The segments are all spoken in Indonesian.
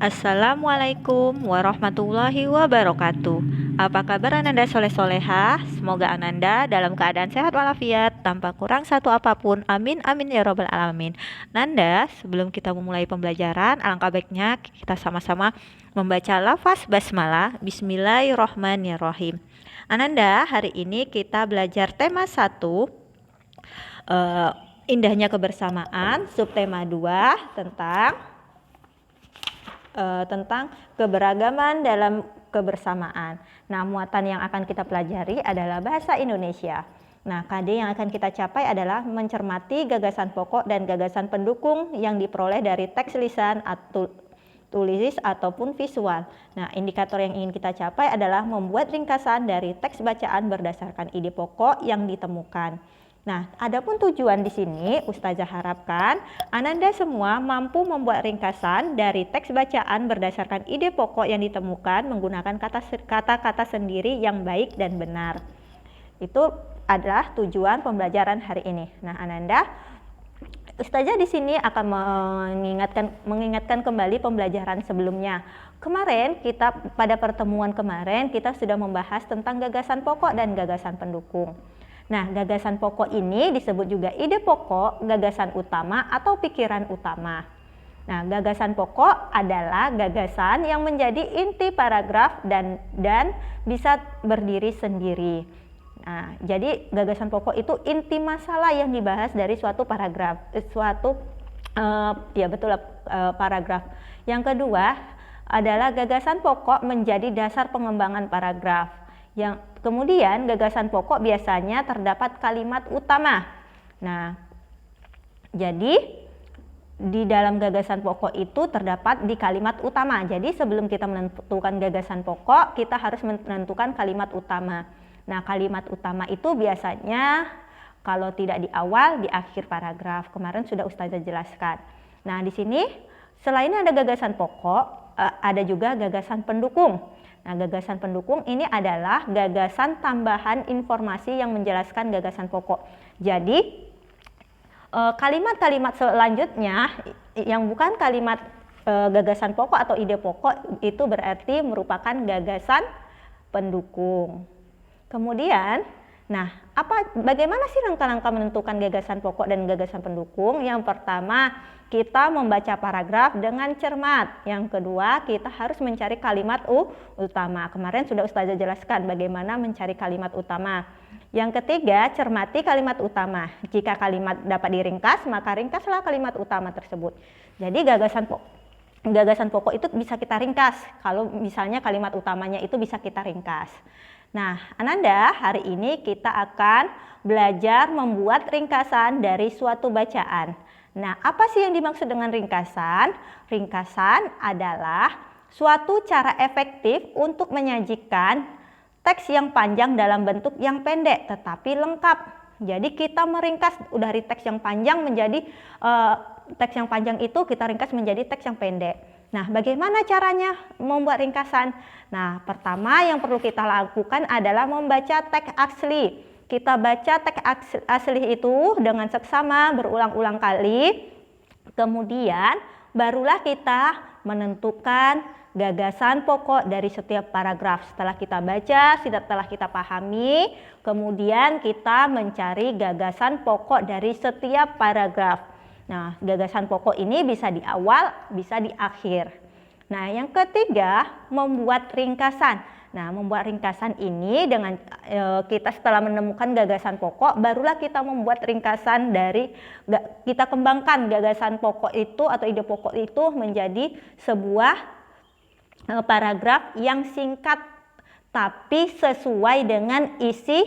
Assalamualaikum warahmatullahi wabarakatuh. Apa kabar Ananda soleh-solehah? Semoga Ananda dalam keadaan sehat walafiat tanpa kurang satu apapun. Amin amin ya robbal alamin. Nanda, sebelum kita memulai pembelajaran, alangkah baiknya kita sama-sama membaca lafaz basmalah. Bismillahirrohmanirrohim. Ananda, hari ini kita belajar tema 1, indahnya kebersamaan. Subtema 2 tentang keberagaman dalam kebersamaan. Nah, muatan yang akan kita pelajari adalah bahasa Indonesia. Nah, KD yang akan kita capai adalah mencermati gagasan pokok dan gagasan pendukung yang diperoleh dari teks lisan atau tulis ataupun visual. Nah, indikator yang ingin kita capai adalah membuat ringkasan dari teks bacaan berdasarkan ide pokok yang ditemukan. Nah, adapun tujuan di sini, Ustazah harapkan Ananda semua mampu membuat ringkasan dari teks bacaan berdasarkan ide pokok yang ditemukan menggunakan kata-kata sendiri yang baik dan benar. Itu adalah tujuan pembelajaran hari ini. Nah, Ananda, Ustazah di sini akan mengingatkan kembali pembelajaran sebelumnya. Pada pertemuan kemarin kita sudah membahas tentang gagasan pokok dan gagasan pendukung. Nah, gagasan pokok ini disebut juga ide pokok, gagasan utama atau pikiran utama. Nah, gagasan pokok adalah gagasan yang menjadi inti paragraf dan bisa berdiri sendiri. Nah, jadi gagasan pokok itu inti masalah yang dibahas dari suatu paragraf, paragraf. Yang kedua adalah gagasan pokok menjadi dasar pengembangan paragraf. Kemudian gagasan pokok biasanya terdapat kalimat utama. Nah, jadi di dalam gagasan pokok itu terdapat di kalimat utama. Jadi sebelum kita menentukan gagasan pokok, kita harus menentukan kalimat utama. Nah, kalimat utama itu biasanya kalau tidak di awal, di akhir paragraf. Kemarin sudah Ustazah jelaskan. Nah, di sini selain ada gagasan pokok, ada juga gagasan pendukung. Nah, gagasan pendukung ini adalah gagasan tambahan informasi yang menjelaskan gagasan pokok. Jadi, kalimat-kalimat selanjutnya yang bukan kalimat gagasan pokok atau ide pokok itu berarti merupakan gagasan pendukung. Kemudian, bagaimana sih langkah-langkah menentukan gagasan pokok dan gagasan pendukung? Yang pertama, kita membaca paragraf dengan cermat. Yang kedua, kita harus mencari kalimat utama. Kemarin sudah Ustazah jelaskan bagaimana mencari kalimat utama. Yang ketiga, cermati kalimat utama. Jika kalimat dapat diringkas, maka ringkaslah kalimat utama tersebut. Jadi gagasan pokok itu bisa kita ringkas. Kalau misalnya kalimat utamanya itu bisa kita ringkas. Nah, Ananda, hari ini kita akan belajar membuat ringkasan dari suatu bacaan. Nah, apa sih yang dimaksud dengan ringkasan? Ringkasan adalah suatu cara efektif untuk menyajikan teks yang panjang dalam bentuk yang pendek tetapi lengkap. Jadi kita meringkas dari teks yang panjang menjadi teks yang panjang itu kita ringkas menjadi teks yang pendek. Nah, bagaimana caranya membuat ringkasan? Nah, pertama yang perlu kita lakukan adalah membaca teks asli. Kita baca teks asli itu dengan seksama berulang-ulang kali. Kemudian barulah kita menentukan gagasan pokok dari setiap paragraf. Setelah kita baca, setelah kita pahami, kemudian kita mencari gagasan pokok dari setiap paragraf. Nah, gagasan pokok ini bisa di awal, bisa di akhir. Nah, yang ketiga, membuat ringkasan. Nah, membuat ringkasan ini dengan kita setelah menemukan gagasan pokok, barulah kita membuat ringkasan kita kembangkan gagasan pokok itu atau ide pokok itu menjadi sebuah paragraf yang singkat tapi sesuai dengan isi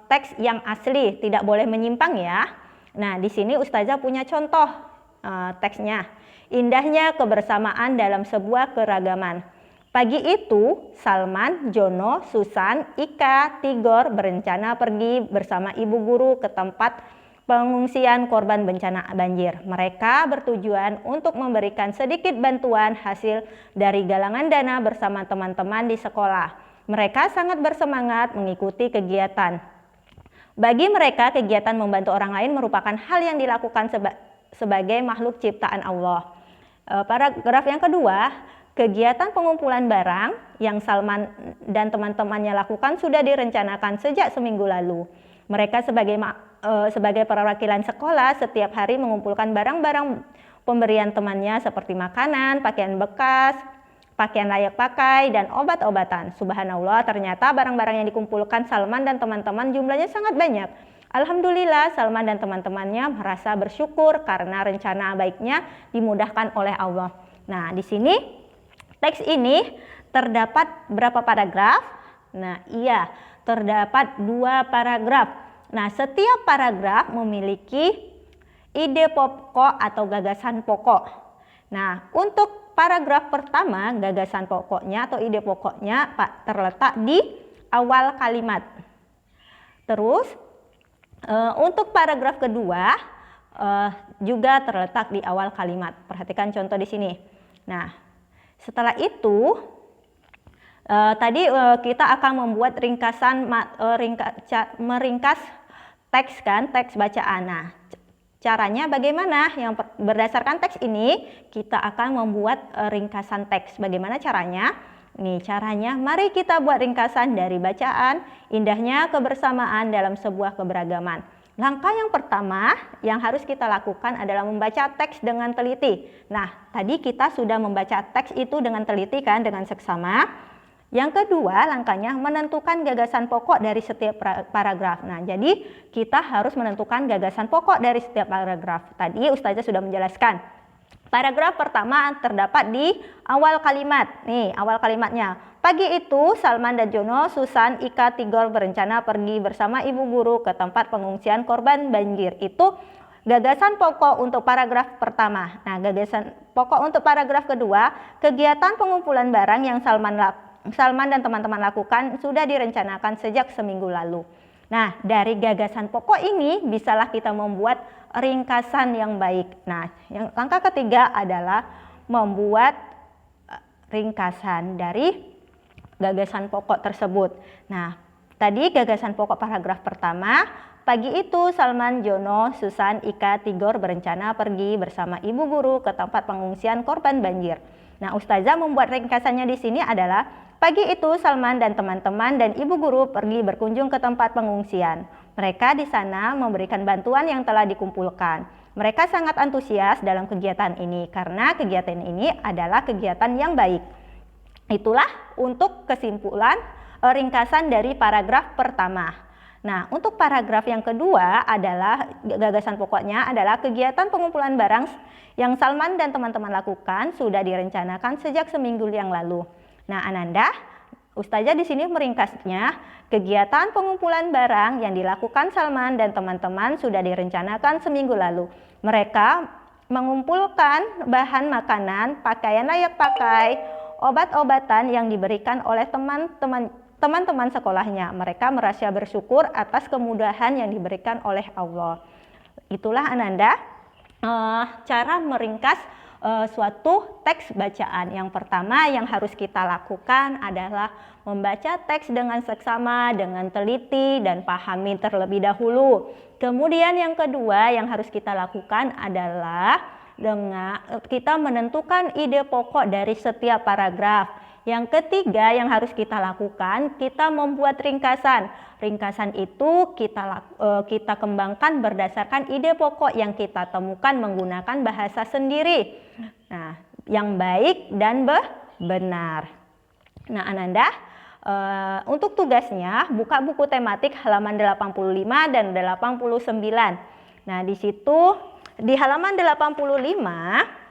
teks yang asli, tidak boleh menyimpang ya. Nah, di sini Ustazah punya contoh teksnya. Indahnya kebersamaan dalam sebuah keragaman. Pagi itu, Salman, Jono, Susan, Ika, Tigor berencana pergi bersama ibu guru ke tempat pengungsian korban bencana banjir. Mereka bertujuan untuk memberikan sedikit bantuan hasil dari galangan dana bersama teman-teman di sekolah. Mereka sangat bersemangat mengikuti kegiatan. Bagi mereka, kegiatan membantu orang lain merupakan hal yang dilakukan sebagai makhluk ciptaan Allah. Paragraf yang kedua, kegiatan pengumpulan barang yang Salman dan teman-temannya lakukan sudah direncanakan sejak seminggu lalu. Mereka sebagai perwakilan sekolah setiap hari mengumpulkan barang-barang pemberian temannya seperti makanan, pakaian bekas, pakaian layak pakai, dan obat-obatan. Subhanallah, ternyata barang-barang yang dikumpulkan Salman dan teman-teman jumlahnya sangat banyak. Alhamdulillah, Salman dan teman-temannya merasa bersyukur karena rencana baiknya dimudahkan oleh Allah. Nah, di sini teks ini terdapat berapa paragraf? Nah, iya, terdapat 2 paragraf. Nah, setiap paragraf memiliki ide pokok atau gagasan pokok. Nah, untuk paragraf pertama, gagasan pokoknya atau ide pokoknya terletak di awal kalimat. Terus, untuk paragraf kedua juga terletak di awal kalimat. Perhatikan contoh di sini. Nah, setelah itu tadi kita akan membuat ringkasan meringkas teks teks bacaan. Nah, caranya bagaimana? Yang berdasarkan teks ini kita akan membuat ringkasan teks. Bagaimana caranya? Nih caranya, mari kita buat ringkasan dari bacaan indahnya kebersamaan dalam sebuah keberagaman. Langkah yang pertama yang harus kita lakukan adalah membaca teks dengan teliti. Nah, tadi kita sudah membaca teks itu dengan teliti kan, dengan seksama. Yang kedua, langkahnya menentukan gagasan pokok dari setiap paragraf. Nah, jadi kita harus menentukan gagasan pokok dari setiap paragraf. Tadi Ustazah sudah menjelaskan. Paragraf pertama terdapat di awal kalimat. Nih, awal kalimatnya. Pagi itu, Salman dan Jono, Susan, Ika, Tigor berencana pergi bersama ibu guru ke tempat pengungsian korban banjir. Itu gagasan pokok untuk paragraf pertama. Nah, gagasan pokok untuk paragraf kedua, kegiatan pengumpulan barang yang Salman dan teman-teman lakukan sudah direncanakan sejak seminggu lalu. Nah, dari gagasan pokok ini bisalah kita membuat ringkasan yang baik. Nah, yang langkah ketiga adalah membuat ringkasan dari gagasan pokok tersebut. Nah, tadi gagasan pokok paragraf pertama, pagi itu Salman, Jono, Susan, Ika, Tigor berencana pergi bersama ibu guru ke tempat pengungsian korban banjir. Nah, Ustazah membuat ringkasannya di sini adalah pagi itu Salman dan teman-teman dan ibu guru pergi berkunjung ke tempat pengungsian. Mereka di sana memberikan bantuan yang telah dikumpulkan. Mereka sangat antusias dalam kegiatan ini karena kegiatan ini adalah kegiatan yang baik. Itulah untuk kesimpulan ringkasan dari paragraf pertama. Nah, untuk paragraf yang kedua adalah gagasan pokoknya adalah kegiatan pengumpulan barang yang Salman dan teman-teman lakukan sudah direncanakan sejak seminggu yang lalu. Nah, Ananda, Ustazah di sini meringkasnya, kegiatan pengumpulan barang yang dilakukan Salman dan teman-teman sudah direncanakan seminggu lalu. Mereka mengumpulkan bahan makanan, pakaian layak pakai, obat-obatan yang diberikan oleh teman-teman sekolahnya. Mereka merasa bersyukur atas kemudahan yang diberikan oleh Allah. Itulah Ananda cara meringkas suatu teks bacaan. Yang pertama yang harus kita lakukan adalah membaca teks dengan seksama, dengan teliti dan pahami terlebih dahulu. Kemudian yang kedua yang harus kita lakukan adalah dengan kita menentukan ide pokok dari setiap paragraf. Yang ketiga yang harus kita lakukan, kita membuat ringkasan. Ringkasan itu kita kembangkan berdasarkan ide pokok yang kita temukan menggunakan bahasa sendiri. Nah, yang baik dan benar. Nah, Ananda, untuk tugasnya buka buku tematik halaman 85 dan 89. Nah, di situ di halaman 85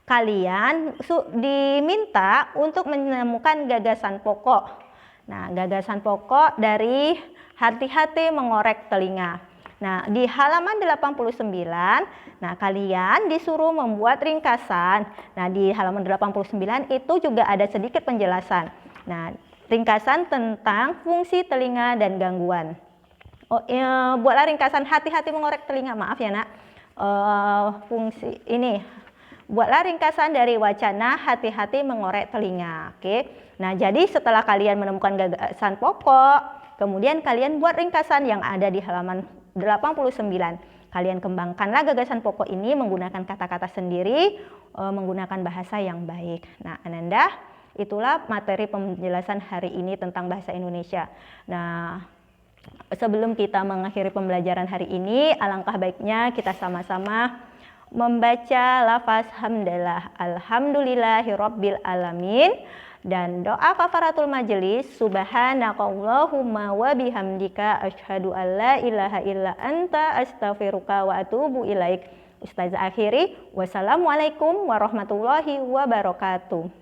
kalian diminta untuk menemukan gagasan pokok. Nah, gagasan pokok dari hati-hati mengorek telinga. Nah, di halaman 89, nah kalian disuruh membuat ringkasan. Nah, di halaman 89 itu juga ada sedikit penjelasan. Nah, ringkasan tentang fungsi telinga dan gangguan. Buatlah ringkasan hati-hati mengorek telinga, maaf ya nak. Fungsi ini buatlah ringkasan dari wacana hati-hati mengorek telinga. Oke. Nah, jadi setelah kalian menemukan gagasan pokok, kemudian kalian buat ringkasan yang ada di halaman 89. Kalian kembangkanlah gagasan pokok ini menggunakan kata-kata sendiri, menggunakan bahasa yang baik. Nah, Ananda, itulah materi penjelasan hari ini tentang bahasa Indonesia. Nah, sebelum kita mengakhiri pembelajaran hari ini, alangkah baiknya kita sama-sama membaca lafaz hamdalah, alhamdulillahirabbil alamin, dan doa kafaratul majelis, subhanakallahumma wa bihamdika asyhadu an la ilaha illa anta astaghfiruka wa atubu ilaik. Ustazah akhiri, wassalamualaikum warahmatullahi wabarakatuh.